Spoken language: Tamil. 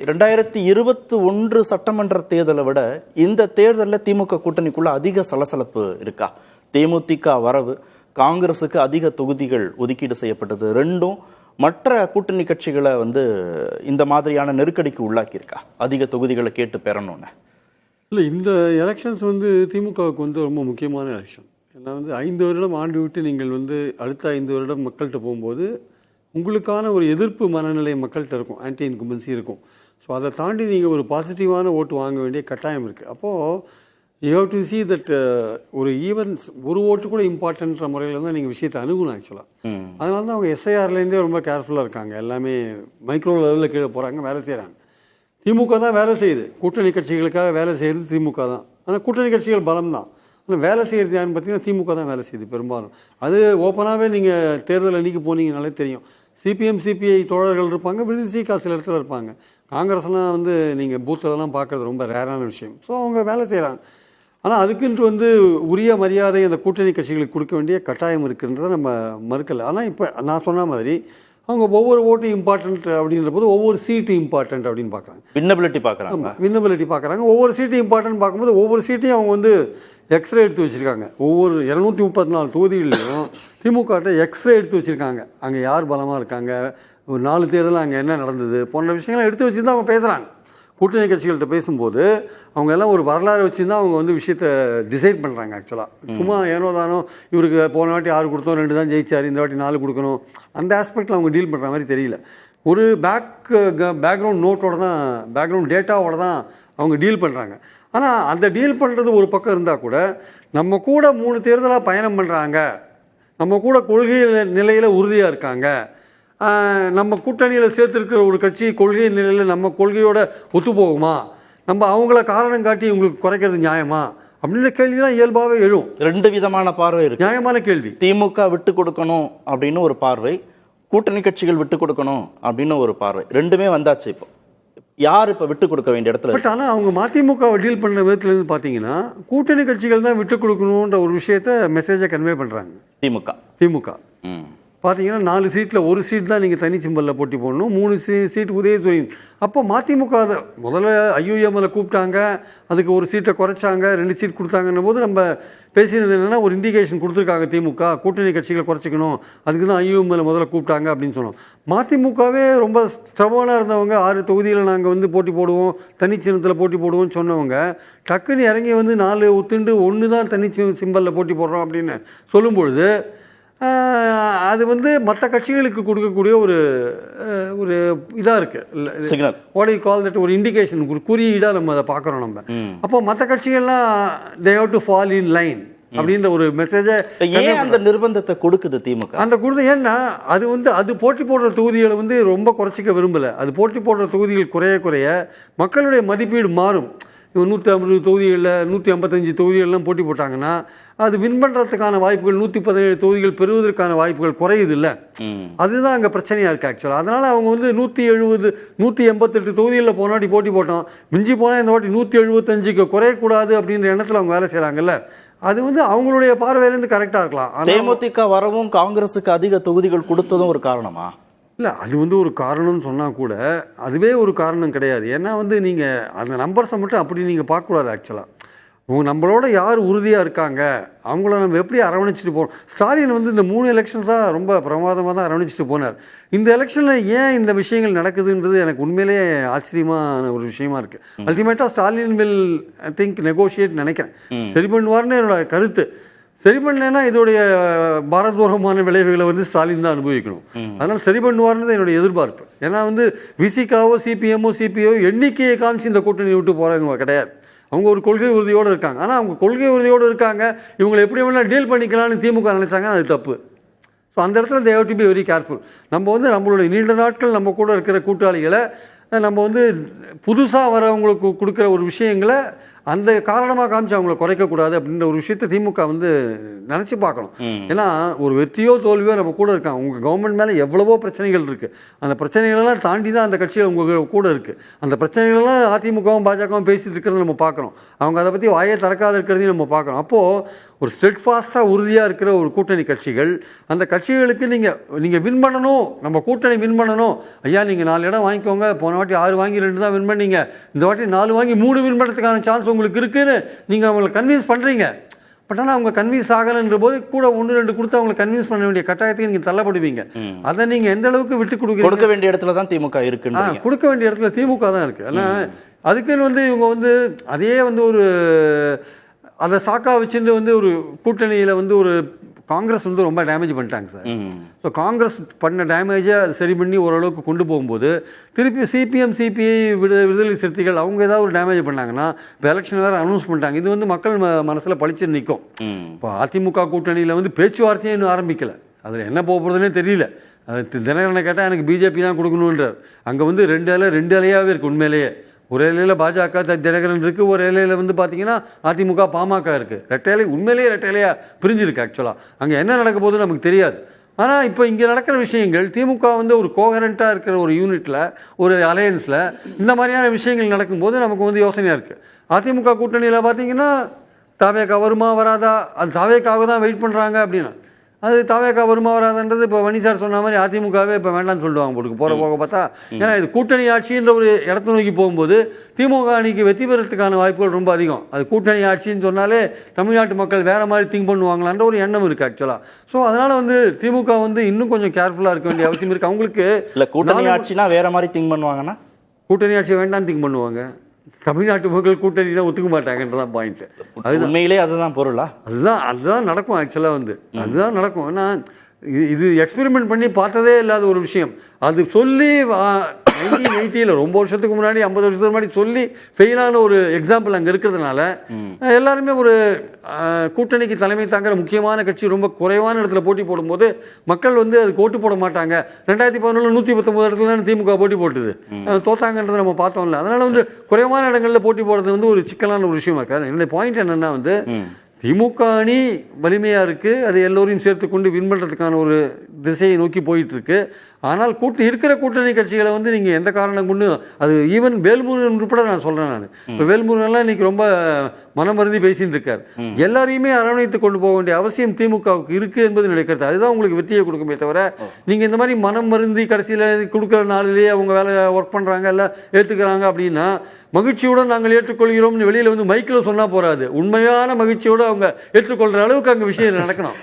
2021 சட்டமன்ற தேர்தலை விட இந்த தேர்தலில் திமுக கூட்டணிக்குள்ள அதிக சலசலப்பு இருக்கா? தேமுதிக வரவு, காங்கிரஸுக்கு அதிக தொகுதிகள் ஒதுக்கீடு செய்யப்பட்டது, ரெண்டும் மற்ற கூட்டணி கட்சிகளை இந்த மாதிரியான நெருக்கடிக்கு உள்ளாக்கியிருக்கா? அதிக தொகுதிகளை கேட்டு பெறணும்னு இல்லை, இந்த எலெக்ஷன்ஸ் திமுகவுக்கு ரொம்ப முக்கியமான எலெக்ஷன். ஏன்னா 5 வருடம் ஆண்டு விட்டு நீங்கள் அடுத்த 5 வருடம் மக்கள்கிட்ட போகும்போது உங்களுக்கான ஒரு எதிர்ப்பு மனநிலை மக்கள்கிட்ட இருக்கும், ஆன்டி இன்கும்பன்சி இருக்கும். ஸோ அதை தாண்டி நீங்கள் ஒரு பாசிட்டிவான ஓட்டு வாங்க வேண்டிய கட்டாயம் இருக்குது. அப்போது you have to see that ஒரு ஈவென்ட்ஸ் ஒரு ஓட்டு கூட இம்பார்ட்டன்ற முறையில் தான் நீங்கள் விஷயத்தை அணுகணும் ஆக்சுவலாக. அதனால தான் அவங்க எஸ்ஐஆர்லேருந்தே ரொம்ப கேர்ஃபுல்லாக இருக்காங்க. எல்லாமே மைக்ரோ லெவலில் கீழே போகிறாங்க, வேலை செய்கிறாங்க. திமுக தான் வேலை செய்யுது, கூட்டணி கட்சிகளுக்காக வேலை செய்கிறது திமுக தான். ஆனால் கூட்டணி கட்சிகள் பலம் தான், ஆனால் வேலை செய்கிறது யாருன்னு பார்த்தீங்கன்னா திமுக தான் வேலை செய்யுது பெரும்பாலும். அது ஓப்பனாகவே நீங்கள் தேர்தல் அன்றைக்கி போனீங்கனாலே தெரியும். சிபிஎம் சிபிஐ தோழர்கள் இருப்பாங்க, விடுதிசிகா சில இடத்துல இருப்பாங்க. காங்கிரஸ்லாம் நீங்கள் பூத்திலலாம் பார்க்குறது ரொம்ப ரேரான விஷயம். ஸோ அவங்க வேலை செய்கிறாங்க. ஆனால் அதுக்குன்ட்டு உரிய மரியாதை அந்த கூட்டணி கட்சிகளுக்கு கொடுக்க வேண்டிய கட்டாயம் இருக்குன்றதை நம்ம மறுக்கலை. ஆனால் இப்போ நான் சொன்ன மாதிரி அவங்க ஒவ்வொரு ஓட்டும் இம்பார்ட்டன்ட் அப்படின்ற போது ஒவ்வொரு சீட்டு இம்பார்ட்டன்ட் அப்படின்னு பார்க்குறாங்க, வின்னபிலிட்டி பார்க்குறாங்க. ஒவ்வொரு சீட்டு இம்பார்ட்டன்ட் பார்க்கும்போது ஒவ்வொரு சீட்டையும் அவங்க எக்ஸ்ரே எடுத்து வச்சுருக்காங்க. ஒவ்வொரு 234 தொகுதிகளிலும் திமுக எக்ஸ்ரே எடுத்து வச்சுருக்காங்க. அங்கே யார் பலமாக இருக்காங்க, ஒரு 4 தேர்தல் அங்கே என்ன நடந்தது போன்ற விஷயங்கள்லாம் எடுத்து வச்சு தான் அவங்க பேசுகிறாங்க. கூட்டணி கட்சிகள்கிட்ட பேசும்போது அவங்க எல்லாம் ஒரு வரலாறு வச்சு தான் அவங்க விஷயத்தை டிசைட் பண்ணுறாங்க. ஆக்சுவலாக சும்மா ஏனோ தானோ இவருக்கு போன வாட்டி 6 கொடுத்தோம், 2 தான் ஜெயிச்சார், இந்த வாட்டி 4 கொடுக்கணும், அந்த ஆஸ்பெக்டில் அவங்க டீல் பண்ணுற மாதிரி தெரியல. ஒரு பேக்ரவுண்ட் நோட்டோட தான், பேக்ரவுண்ட் டேட்டாவோட தான் அவங்க டீல் பண்ணுறாங்க. ஆனால் அந்த டீல் பண்ணுறது ஒரு பக்கம் இருந்தால் கூட நம்ம கூட 3 தேர்தலாக பயணம் பண்ணுறாங்க, நம்ம கூட கொள்கை நிலையில் உறுதியாக இருக்காங்க, நம்ம கூட்டணியில் சேர்த்துருக்கிற ஒரு கட்சி கொள்கை நிலையில் நம்ம கொள்கையோட ஒத்து போகுமா, நம்ம அவங்கள காரணம் காட்டி உங்களுக்கு குறைக்கிறது நியாயமா அப்படின்ற கேள்வி தான் இயல்பாகவே எழும். 2 விதமான பார்வை இருக்கு. நியாயமான கேள்வி. திமுக விட்டு கொடுக்கணும் அப்படின்னு ஒரு பார்வை, கூட்டணி கட்சிகள் விட்டு கொடுக்கணும் அப்படின்னு ஒரு பார்வை, ரெண்டுமே வந்தாச்சு. இப்போ யார் இப்போ விட்டு கொடுக்க வேண்டிய இடத்துல? பட் ஆனால் அவங்க மதிமுகவை டீல் பண்ணுற விதத்துலேருந்து பார்த்தீங்கன்னா கூட்டணி கட்சிகள் தான் விட்டு கொடுக்கணுன்ற ஒரு விஷயத்த மெசேஜை கன்வே பண்ணுறாங்க. திமுக பார்த்தீங்கன்னா 4 சீட்டில் 1 சீட் தான் நீங்கள் தனி சிம்பலில் போட்டி போடணும், 3 சீட் உதயசூரியன். அப்போ மதிமுக முதல்ல ஐயூஎம்ல கூப்பிட்டாங்க, அதுக்கு 1 சீட்டை குறைச்சாங்க, 2 சீட் கொடுத்தாங்கன்னும் போது நம்ம பேசினது என்னென்னா ஒரு இண்டிகேஷன் கொடுத்துருக்காங்க, திமுக கூட்டணி கட்சிகளை குறைச்சிக்கணும், அதுக்கு தான் ஐயூஎம்ல முதல்ல கூப்பிட்டாங்க அப்படின்னு சொன்னோம். மதிமுகவே ரொம்ப ஸ்ட்ரபானாக இருந்தவங்க, 6 தொகுதியில் நாங்கள் போட்டி போடுவோம், தனி சின்னத்தில் போட்டி போடுவோம்னு சொன்னவங்க டக்குன்னு இறங்கி 4 ஒத்துண்டு 1 தான் தனி சிம்பலில் போட்டி போடுறோம் அப்படின்னு சொல்லும்பொழுது அது மற்ற கட்சிகளுக்கு கொடுக்கக்கூடிய ஒரு ஒரு இதாக இருக்குது, வாட் யூ கால் தட், ஒரு இண்டிகேஷன், ஒரு குறியீடாக நம்ம அதை பார்க்குறோம். நம்ம அப்போ மற்ற கட்சிகள்லாம் they have to fall in line அப்படின்ற ஒரு மெசேஜை ஏன் அந்த நிர்பந்தத்தை கொடுக்குது திமுக? அந்த கொடுத்து ஏன்னா அது போட்டி போடுற தொகுதிகளை ரொம்ப குறைச்சிக்க விரும்பலை. அது போட்டி போடுற தொகுதிகள் குறைய குறைய மக்களுடைய மதிப்பீடு மாறும். 150 தொகுதிகளில் 155 தொகுதிகள்லாம் போட்டி போட்டாங்கன்னா அது வின் பண்ணுறதுக்கான வாய்ப்புகள் 117 தொகுதிகள் பெறுவதற்கான வாய்ப்புகள் குறையுது இல்லை. அதுதான் அங்கே பிரச்சனையாக இருக்குது ஆக்சுவலாக. அதனால் அவங்க 170 188 தொகுதிகளில் போன வாட்டி போட்டி போட்டோம், மிஞ்சி போனால் இந்த வாட்டி 175க்கு குறையக்கூடாது அப்படின்ற எண்ணத்தில் அவங்க வேலை செய்கிறாங்கல்ல. அது அவங்களுடைய பார்வையிலேருந்து கரெக்டாக இருக்கலாம். தேமுதிக வரவும் காங்கிரஸுக்கு அதிக தொகுதிகள் கொடுத்ததும் ஒரு காரணமா? இல்லை, அது ஒரு காரணம்னு சொன்னால் கூட அதுவே ஒரு காரணம் கிடையாது. ஏன்னா நீங்கள் அந்த நம்பர்ஸை மட்டும் அப்படி நீங்கள் பார்க்கக்கூடாது. ஆக்சுவலாக நம்மளோட யார் உறுதியாக இருக்காங்க அவங்கள நம்ம எப்படி அரவணைச்சிட்டு போகிறோம். ஸ்டாலின் இந்த 3 எலெக்ஷன்ஸாக ரொம்ப பிரமாதமாக தான் அரவணைச்சிட்டு போனார். இந்த எலெக்ஷனில் ஏன் இந்த விஷயங்கள் நடக்குதுன்றது எனக்கு உண்மையிலேயே ஆச்சரியமான ஒரு விஷயமா இருக்குது. அல்டிமேட்டாக Stalin will I think negotiate நினைக்கிறேன், சரி பண்ணுவார்னு என்னோட கருத்து. சரி பண்ணலைன்னா இதோடைய பாரதூரமான விளைவுகளை ஸ்டாலின் தான் அனுபவிக்கணும். அதனால் சரி பண்ணுவார்ன்றது என்னுடைய எதிர்பார்ப்பு. ஏன்னா விசிகாவோ சிபிஎம்மோ சிபிஓ எண்ணிக்கையை காமிச்சு இந்த கூட்டணி விட்டு போகிறவங்க கிடையாது. அவங்க ஒரு கொள்கை உறுதியோடு இருக்காங்க. ஆனால் அவங்க கொள்கை உறுதியோடு இருக்காங்க, இவங்களை எப்படி வேணாலும் டீல் பண்ணிக்கலாம்னு திமுக நினைச்சாங்க, அது தப்பு. ஸோ அந்த இடத்துல தே have to be very careful. நம்ம நம்மளுடைய நீண்ட நாட்கள் நம்ம கூட இருக்கிற கூட்டாளிகளை நம்ம புதுசாக வரவங்களுக்கு கொடுக்குற ஒரு விஷயங்களை அந்த காரணமாக காமிச்சு அவங்கள குறைக்கக்கூடாது அப்படின்ற ஒரு விஷயத்தை திமுக நினச்சி பார்க்கணும். ஏன்னா ஒரு வெற்றியோ தோல்வியோ நம்ம கூட இருக்காங்க. உங்கள் கவர்மெண்ட் மேலே எவ்வளவோ பிரச்சனைகள் இருக்குது, அந்த பிரச்சனைகளெல்லாம் தாண்டி தான் அந்த கட்சிகள் உங்கள் கூட இருக்குது. அந்த பிரச்சனைகளெல்லாம் அதிமுகவும் பாஜகவும் பேசிட்டு இருக்கிறத நம்ம பார்க்குறோம். அவங்க அதை பற்றி வாயை திறக்காத இருக்கிறதையும் நம்ம பார்க்குறோம். அப்போது ஒரு ஸ்டெட்ஃபாஸ்ட்டாக உறுதியாக இருக்கிற ஒரு கூட்டணி கட்சிகள், அந்த கட்சிகளுக்கு நீங்கள் வின் பண்ணணும், நம்ம கூட்டணி வின் பண்ணணும், ஐயா நீங்கள் 4 இடம் வாங்கிக்கோங்க, போன வாட்டி 6 வாங்கி 2 தான் வின் பண்ணீங்க, இந்த வாட்டி 4 வாங்கி 3 வின் பண்ணுறதுக்கான சான்ஸ் உங்களுக்கு இருக்குன்னு நீங்கள் அவங்களை கன்வின்ஸ் பண்ணுறீங்க. பட் ஆனால் அவங்க கன்வின்ஸ் ஆகலைன்ற போது கூட 1-2 கொடுத்து அவங்களை கன்வின்ஸ் பண்ண வேண்டிய கட்டாயத்துக்கு நீங்கள் தள்ளப்படுவீங்க. அதை நீங்கள் எந்த அளவுக்கு விட்டு கொடுக்க வேண்டிய இடத்துல தான் திமுக இருக்கு, கொடுக்க வேண்டிய இடத்துல திமுக தான் இருக்குது. ஆனால் அதுக்குன்னு இவங்க அதே ஒரு அதை சாக்கா வச்சுட்டு ஒரு கூட்டணியில் ஒரு காங்கிரஸ் ரொம்ப டேமேஜ் பண்ணிட்டாங்க சார். ஸோ காங்கிரஸ் பண்ண டேமேஜை அது சரி பண்ணி ஓரளவுக்கு கொண்டு போகும்போது திருப்பி சிபிஎம் சிபிஐ விடுதலை சிறுத்தைகள் அவங்க ஏதாவது ஒரு டேமேஜ் பண்ணாங்கன்னா இப்போ எலெக்ஷன் வேறு அனௌன்ஸ் பண்ணிட்டாங்க, இது மக்கள் மனசில் பளிச்சு நிற்கும். இப்போ அதிமுக கூட்டணியில் பேச்சுவார்த்தையே இன்னும் ஆரம்பிக்கலை, அதில் என்ன போகிறதுனே தெரியல. அது தினகரனை கேட்டால் எனக்கு பிஜேபி தான் கொடுக்கணுன்றார். அங்கே 2 அலையாகவே இருக்குது. உண்மையிலேயே ஒரு இலையில் பாஜக தினகரன் இருக்குது, ஒரு இலையில் பார்த்தீங்கன்னா அதிமுக பாமக இருக்குது. ரெட்டையிலை உண்மையிலேயே ரெட்டையிலையாக பிரிஞ்சிருக்கு. ஆக்சுவலாக அங்கே என்ன நடக்க போகுதுன்னு நமக்கு தெரியாது. ஆனால் இப்போ இங்கே நடக்கிற விஷயங்கள் திமுக ஒரு கோஹரண்ட்டாக இருக்கிற ஒரு யூனிட்டில், ஒரு அலையன்ஸில் இந்த மாதிரியான விஷயங்கள் நடக்கும்போது நமக்கு யோசனையாக இருக்குது. அதிமுக கூட்டணியில் பார்த்தீங்கன்னா தாவேகா வருமா வராதா, அது தாவேக்காக தான் வெயிட் பண்ணுறாங்க அப்படின்னா, அது தாவேக்கா வருமா வராதுன்றது இப்போ வன்னி சார் சொன்ன மாதிரி அதிமுகவே இப்போ வேண்டாம்னு சொல்லுவாங்க போட்டுக்கு போக பார்த்தா. ஏன்னா இது கூட்டணி ஆட்சின்ற ஒரு இடத்த நோக்கி போகும்போது திமுக அணிக்கு வெற்றி பெறத்துக்கான வாய்ப்புகள் ரொம்ப அதிகம். அது கூட்டணி ஆட்சின்னு சொன்னாலே தமிழ்நாட்டு மக்கள் வேற மாதிரி திங்க் பண்ணுவாங்களான்ற ஒரு எண்ணம் இருக்குது ஆக்சுவலாக. ஸோ அதனால் திமுக இன்னும் கொஞ்சம் கேர்ஃபுல்லாக இருக்க வேண்டிய அவசியம் இருக்குது. அவங்களுக்கு இல்லை கூட்டணி ஆட்சினா வேற மாதிரி திங்க் பண்ணுவாங்கன்னா, கூட்டணி ஆட்சி வேண்டாம் திங்க் பண்ணுவாங்க. தமிழ்நாட்டு மக்கள் கூட்டணி தான் ஒத்துக்க மாட்டாங்கன்றதான் பாயிண்ட். அது உண்மையிலே அதுதான் பொருளா, அதுதான் நடக்கும். ஆக்சுவலாக அதுதான் நடக்கும். ஏன்னா இது எக்ஸ்பெரிமெண்ட் பண்ணி பார்த்ததே இல்லாத ஒரு விஷயம். அது சொல்லி 1980 ரொம்ப வருஷத்துக்கு முன்னாடி 50 வருஷத்துக்கு முன்னாடி சொல்லி ஃபெயிலான ஒரு எக்ஸாம்பிள் அங்கே இருக்கிறதுனால எல்லாருமே ஒரு கூட்டணிக்கு தலைமை தாங்கிற முக்கியமான கட்சி ரொம்ப குறைவான இடத்துல போட்டி போடும்போது மக்கள் அதுக்கு ஓட்டு போட மாட்டாங்க. 2011 119 இடத்துல தான் திமுக போட்டி போட்டுது, தோத்தாங்கன்றதை நம்ம பார்த்தோம்ல. அதனால குறைவான இடங்களில் போட்டி போடுறது ஒரு சிக்கலான ஒரு விஷயமா இருக்காது. என்னுடைய பாயிண்ட் என்னன்னா திமுக அணி வலிமையாக இருக்குது, அது எல்லோரையும் சேர்த்து கொண்டு வின் பண்ணுறதுக்கான ஒரு திசையை நோக்கி போயிட்டுருக்கு. ஆனால் இருக்கிற கூட்டணி கட்சிகளை நீங்கள் எந்த காரணம் கொண்டு, அது ஈவன் வேல்முருகன் உட்பட நான் சொல்கிறேன். நான் இப்போ வேல்முருகன்லாம் இன்றைக்கி ரொம்ப மனமருந்தி பேசின்னு இருக்கார். எல்லாரையுமே அரவணைத்து கொண்டு போக வேண்டிய அவசியம் திமுகவுக்கு இருக்குது என்பது நினைக்கிறது. அதுதான் உங்களுக்கு வெற்றியை கொடுக்குமே தவிர நீங்கள் இந்த மாதிரி மனம் மருந்தி கடைசியில் கொடுக்குற நாளிலேயே அவங்க வேலை ஒர்க் பண்ணுறாங்க எல்லாம் ஏற்றுக்கிறாங்க அப்படின்னா மகிழ்ச்சியுடன் நாங்கள் ஏற்றுக்கொள்கிறோம்னு வெளியில் மைக்கில் சொன்னால் போகாது. உண்மையான மகிழ்ச்சியோடு அவங்க ஏற்றுக்கொள்கிற அளவுக்கு அங்கே விஷயம் நடக்கணும்.